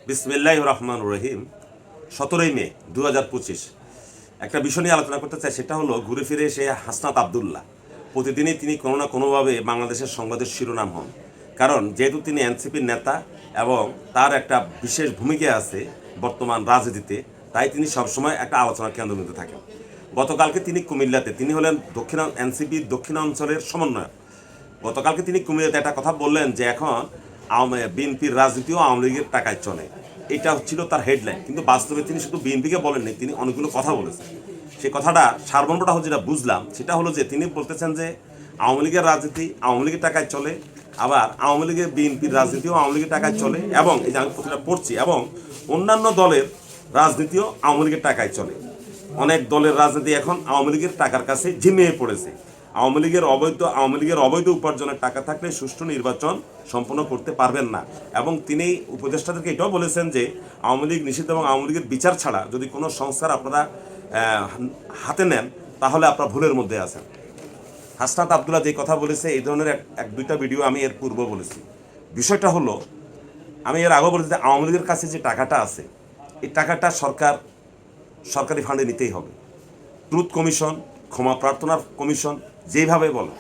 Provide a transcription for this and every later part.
বিসমিল্লাহির রহমানির রহিম। 17ই মে 2025 একটা বিষয় নিয়ে আলোচনা করতে চাই, সেটা হলো ঘুরে ফিরে সে হাসনাত আবদুল্লাহ। প্রতিদিনই তিনি কোনো না কোনোভাবে বাংলাদেশের সংবাদের শিরোনাম হন, কারণ যেহেতু তিনি এনসিপির নেতা এবং তার একটা বিশেষ ভূমিকা আছে বর্তমান রাজনীতিতে, তাই তিনি সবসময় একটা আলোচনার কেন্দ্রবিন্দু থাকেন। গতকালকে তিনি কুমিল্লাতে, তিনি হলেন এনসিপির দক্ষিণাঞ্চলের সমন্বয়ক। গতকালকে তিনি কুমিল্লাতে একটা কথা বললেন যে এখন বিএনপির রাজনীতিও আওয়ামী লীগের টাকায় চলে। এটা হচ্ছিল তার হেডলাইন, কিন্তু বাস্তবে তিনি শুধু বিএনপিকে বলেননি, তিনি অনেকগুলো কথা বলেছেন। সেই কথাটা সারমর্মটা যেটা বুঝলাম সেটা হলো যে তিনি বলতেছেন যে আওয়ামী লীগের রাজনীতি আওয়ামী লীগের টাকায় চলে, আবার আওয়ামী লীগের বিএনপির রাজনীতিও আওয়ামী লীগের টাকায় চলে, এবং এই যে আমি প্রতিটা পড়ছি, এবং অন্যান্য দলের রাজনীতিও আওয়ামী লীগের টাকায় চলে। অনেক দলের রাজনীতি এখন আওয়ামী লীগের টাকার কাছে ঝিমিয়ে পড়েছে। আওয়ামী লীগের অবৈধ উপার্জনের টাকা থাকলে সুষ্ঠু নির্বাচন সম্পন্ন করতে পারবেন না। এবং তিনি উপদেষ্টাদেরকে এটাও বলেছেন যে আওয়ামী লীগ নিষিদ্ধ এবং আওয়ামী লীগের বিচার ছাড়া যদি কোনো সংস্কার আপনারা হাতে নেন তাহলে আপনারা ভুলের মধ্যে আছেন। হাসনাত আবদুল্লাহ যে কথা বলেছে, এই ধরনের এক দুইটা ভিডিও আমি এর পূর্ব বলেছি। বিষয়টা হলো, আমি এর আগেও বলেছি যে আওয়ামী লীগের কাছে যে টাকাটা আছে, এই টাকাটা সরকারি ফান্ডে নিতেই হবে। ট্রুথ কমিশন, ক্ষমা প্রার্থনার কমিশন, যেইভাবে বলে,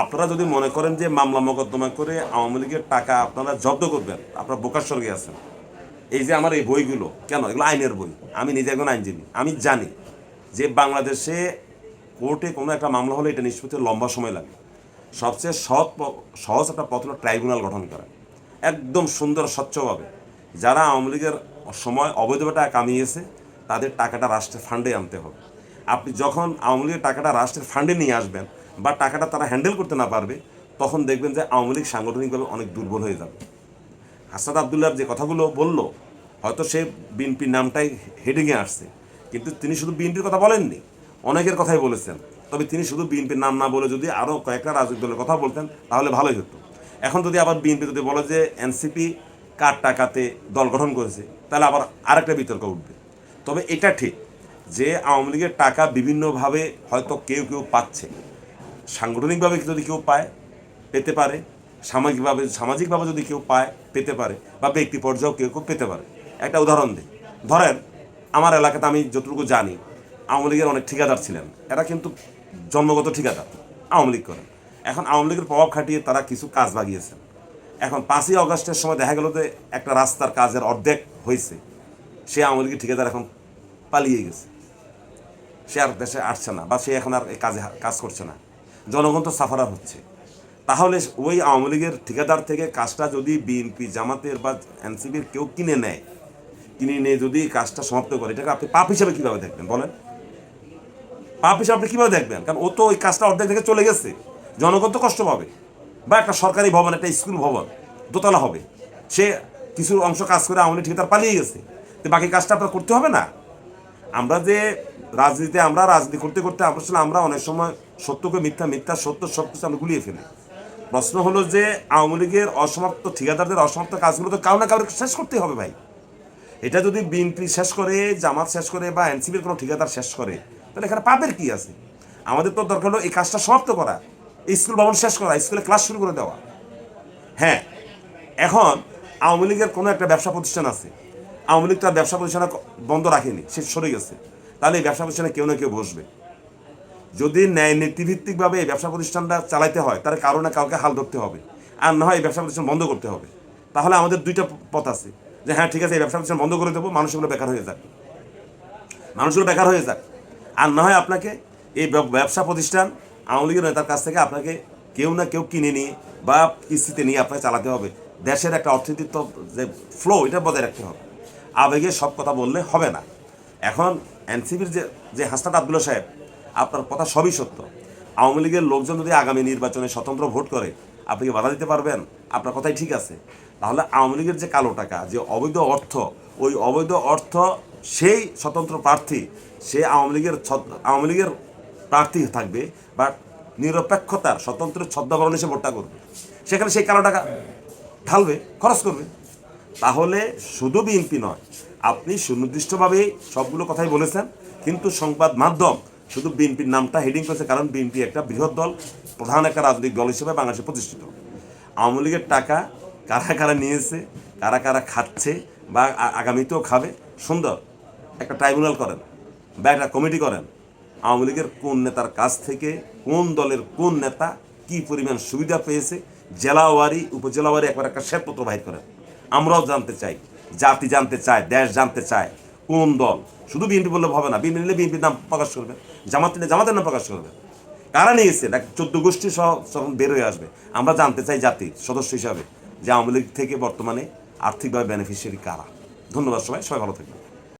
আপনারা যদি মনে করেন যে মামলা মোকদ্দমা করে আওয়ামী লীগের টাকা আপনারা জব্দ করবেন, আপনারা বোকার স্বর্গে আছেন। এই যে আমার এই বইগুলো, কেন এগুলো আইনের বই, আমি নিজে একজন আইনজীবী, আমি জানি যে বাংলাদেশে কোর্টে কোনো একটা মামলা হলে এটা নিষ্পত্তি লম্বা সময় লাগে। সবচেয়ে সহজ একটা পথ হলো ট্রাইব্যুনাল গঠন করা, একদম সুন্দর স্বচ্ছভাবে। যারা আওয়ামী লীগের সময় অবৈধভাবে টাকা কামিয়েছে তাদের টাকাটা রাষ্ট্রের ফান্ডে আনতে হবে। আপনি যখন আওয়ামী লীগের টাকাটা রাষ্ট্রের ফান্ডে নিয়ে আসবেন বা টাকাটা তারা হ্যান্ডেল করতে না পারবে, তখন দেখবেন যে আওয়ামী লীগ সাংগঠনিকভাবে অনেক দুর্বল হয়ে যাবে। হাসনাত আবদুল্লাহ যে কথাগুলো বললো, হয়তো সে বিএনপির নামটাই হেডিংয়ে আসছে, কিন্তু তিনি শুধু বিএনপির কথা বলেননি, অনেকের কথাই বলেছেন। তবে তিনি শুধু বিএনপির নাম না বলে যদি আরও কয়েকটা রাজনৈতিক দলের কথা বলতেন তাহলে ভালোই হতো। এখন যদি আবার বিএনপি যদি বলে যে এনসিপি কার টাকাতে দল গঠন করেছে, তাহলে আবার আরেকটা বিতর্ক উঠবে। তবে এটা ঠিক যে আওয়ামী লীগের টাকা বিভিন্নভাবে হয়তো কেউ কেউ পাচ্ছে। সাংগঠনিকভাবে যদি কেউ পায়, পেতে পারে, সামাজিকভাবে যদি কেউ পায়, পেতে পারে, বা ব্যক্তি পর্যায়েও কেউ কেউ পেতে পারে। একটা উদাহরণ দিই, ধরেন আমার এলাকাতে আমি যতটুকু জানি আওয়ামী লীগের অনেক ঠিকাদার ছিলেন, এরা কিন্তু জন্মগত ঠিকাদার, আওয়ামী লীগ করেন। এখন আওয়ামী লীগের প্রভাব খাটিয়ে তারা কিছু কাজ বাগিয়েছেন। এখন 5ই অগস্টের সময় দেখা গেল যে একটা রাস্তার কাজের অর্ধেক হয়েছে, সে আওয়ামী লীগের ঠিকাদার এখন পালিয়ে গেছে, সে আর দেশে আসছে না, বা সে এখন আর কাজ করছে না, জনগণ তো সাফারার হচ্ছে। তাহলে ওই আওয়ামী লীগের ঠিকাদার থেকে কাজটা যদি বিএনপি, জামাতের বা এনসিপির কেউ কিনে নিয়ে যদি কাজটা সমাপ্ত করে, এটাকে আপনি পাপ হিসাবে কীভাবে দেখবেন বলেন? পাপ হিসাবে আপনি কীভাবে দেখবেন? কারণ ও তো ওই কাজটা অর্ধেক থেকে চলে গেছে, জনগণ তো কষ্ট পাবে। বা একটা সরকারি ভবন, একটা স্কুল ভবন দোতলা হবে, সে কিছু অংশ কাজ করে আওয়ামী লীগ ঠিকাদার পালিয়ে গেছে, তো বাকি কাজটা আপনার করতে হবে না? আমরা যে আমরা রাজনীতি করতে করতে আমরা অনেক সময় সত্যকে মিথ্যা, মিথ্যা সত্য, সব কিছু আমরা গুলিয়ে ফেলি। প্রশ্ন হলো যে আওয়ামী লীগের অসমাপ্ত ঠিকাদারদের অসমাপ্ত কাজগুলো তো কারো না কারো শেষ করতে হবে ভাই। এটা যদি বিএনপি শেষ করে, জামাত শেষ করে, বা এনসিপির কোনো ঠিকাদার শেষ করে, তাহলে এখানে পাপের কি আছে? আমাদের তো দরকার হলো এই কাজটা সমাপ্ত করা, স্কুল ভবন শেষ করা, স্কুলে ক্লাস শুরু করে দেওয়া। হ্যাঁ, এখন আওয়ামী লীগের কোনো একটা ব্যবসা প্রতিষ্ঠান আছে, আওয়ামী লীগ তার ব্যবসা প্রতিষ্ঠান বন্ধ রাখেনি, সে সরে গেছে, তাহলে এই ব্যবসা প্রতিষ্ঠানে কেউ না কেউ বসবে। যদি ন্যায় নীতিভিত্তিকভাবে এই ব্যবসা প্রতিষ্ঠানটা চালাইতে হয়, তাহলে কারো না কাউকে হাল ধরতে হবে, আর না হয় এই ব্যবসা প্রতিষ্ঠান বন্ধ করতে হবে। তাহলে আমাদের দুইটা পথ আছে, যে হ্যাঁ ঠিক আছে এই ব্যবসা প্রতিষ্ঠান বন্ধ করে দেবো, মানুষগুলো বেকার হয়ে যাক, আর না হয় আপনাকে এই ব্যবসা প্রতিষ্ঠান আওয়ামী লীগের নেতার কাছ থেকে আপনাকে কেউ না কেউ কিনে নিয়ে বা কিস্তিতে নিয়ে আপনাকে চালাতে হবে। দেশের একটা অর্থনৈতিক যে ফ্লো, এটা বজায় রাখতে হবে। আবেগে সব কথা বললে হবে না। এখন এনসিপির যে হাসনাত আবদুল্লাহ সাহেব, আপনার কথা সবই সত্য। আওয়ামী লীগের লোকজন যদি আগামী নির্বাচনে স্বতন্ত্র ভোট করে, আপনি কি বাধা দিতে পারবেন? আপনার কথাই ঠিক আছে। তাহলে আওয়ামী লীগের যে কালো টাকা, যে অবৈধ অর্থ, ওই অবৈধ অর্থ সেই স্বতন্ত্র প্রার্থী, সে আওয়ামী লীগের প্রার্থী থাকবে, বা নিরপেক্ষতার স্বতন্ত্র ছদ্মবরণে সে ভোটটা করবে, সেখানে সেই কালো টাকা ঢালবে, খরচ করবে। তাহলে শুধু বিএনপি নয়, আপনি সুনির্দিষ্টভাবে সবগুলো কথাই বলেছেন, কিন্তু সংবাদ মাধ্যম শুধু বিএনপির নামটা হেডিং করেছে, কারণ বিএনপি একটা বৃহৎ দল, প্রধান একটা রাজনৈতিক দল হিসেবে বাংলাদেশে প্রতিষ্ঠিত। আওয়ামী লীগের টাকা কারা কারা নিয়েছে, কারা কারা খাচ্ছে বা আগামীতেও খাবে, সুন্দর একটা ট্রাইব্যুনাল করেন বা একটা কমিটি করেন। আওয়ামী লীগের কোন নেতার কাছ থেকে কোন দলের কোন নেতা কি পরিমাণ সুবিধা পেয়েছে, জেলাওয়ারি উপজেলাওয়ারি একবার একটা শ্বেতপত্র বাহির করেন। আমরাও জানতে চাই, জাতি জানতে চায়, দেশ জানতে চায় কোন দল। শুধু বিএনপি বললে হবে না, বিএনপি নিলে বিএনপির নাম প্রকাশ করবে, জামাত নিলে জামাতের নাম প্রকাশ করবে। কারা নিয়েছে 14 গোষ্ঠী সহ যখন বের হয়ে আসবে, আমরা জানতে চাই জাতির সদস্য হিসাবে যে আওয়ামী লীগ থেকে বর্তমানে আর্থিকভাবে বেনিফিশিয়ারি কারা। ধন্যবাদ সবাই, সবাই ভালো থাকবেন।